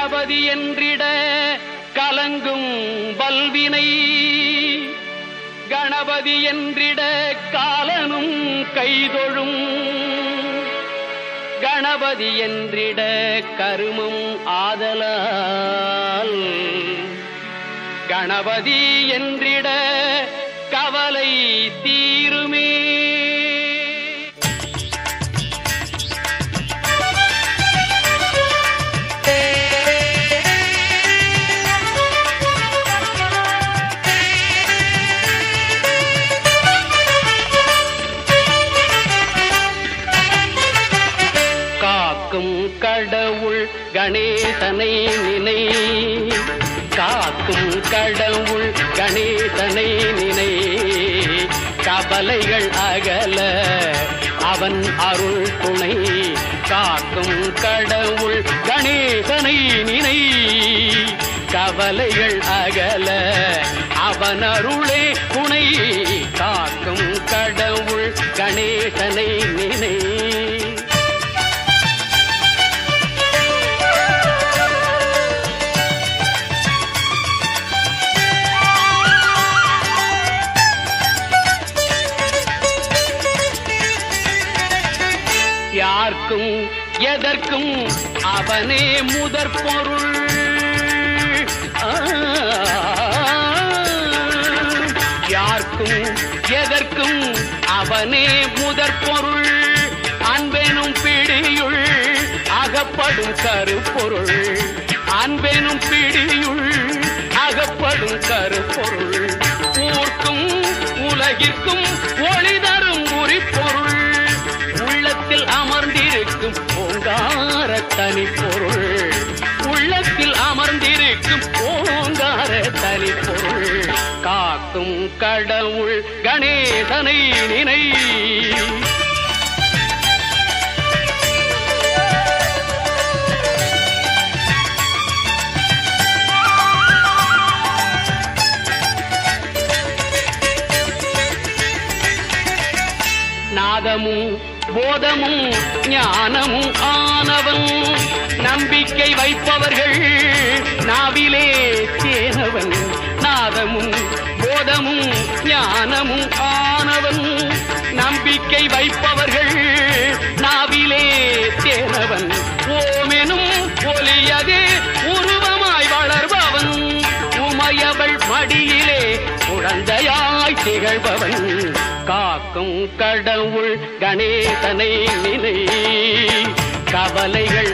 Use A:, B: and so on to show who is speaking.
A: கணபதி என்றிட கலங்கும் வல்வினை கணபதி என்றிட காலனும் கைதொழும் கணபதி என்றிட கருமம் ஆதலால் கணபதி என்றிட கவலை தீருமே. காக்கும் கடவுள் கணேசனை நினை காக்கும் கடவுள் கணேசனை நினை கவலைகள் அகல அவன் அருள் துணை காக்கும் கடவுள் கணேசனை நினை கவலைகள் அகல அவன் அருளே துணை காக்கும் கடவுள் கணேசனை நினை. யார்க்கும் எதற்கும் அவனே முதற் பொருள் யார்க்கும் எதற்கும் அவனே முதற் பொருள் அன்பெனும் பிடியுள் அகப்படும் கருப்பொருள் அன்பெனும் பிடியுள் அகப்படும் கருப்பொருள் ஊர்க்கும் உலகிற்கும் ஒளி தரும் உரிப்பொருள் உள்ளத்தில் அமர்ந்திருக்கும் ஓங்கார தனிப்பொருள் உள்ளத்தில் அமர்ந்திருக்கும் ஓங்கார தனிப்பொருள் காக்கும் கடவுள் கணேசனை நினை. நாதமும் போதமும் ஞானமும் ஆனவன் நம்பிக்கை வைப்பவர்கள் நாவிலே தேனவன் நாதமும் போதமும் ஞானமும் ஆனவன் நம்பிக்கை வைப்பவர்கள் நாவிலே தேனவன் ஓமெனும் ஒலியதே உருவமாய் வளர்பவன் உமையவள் மடியிலே குழந்தையாய் திகழ்பவன் காக்கும் கடவுள் கணேசனை நினை கவலைகள்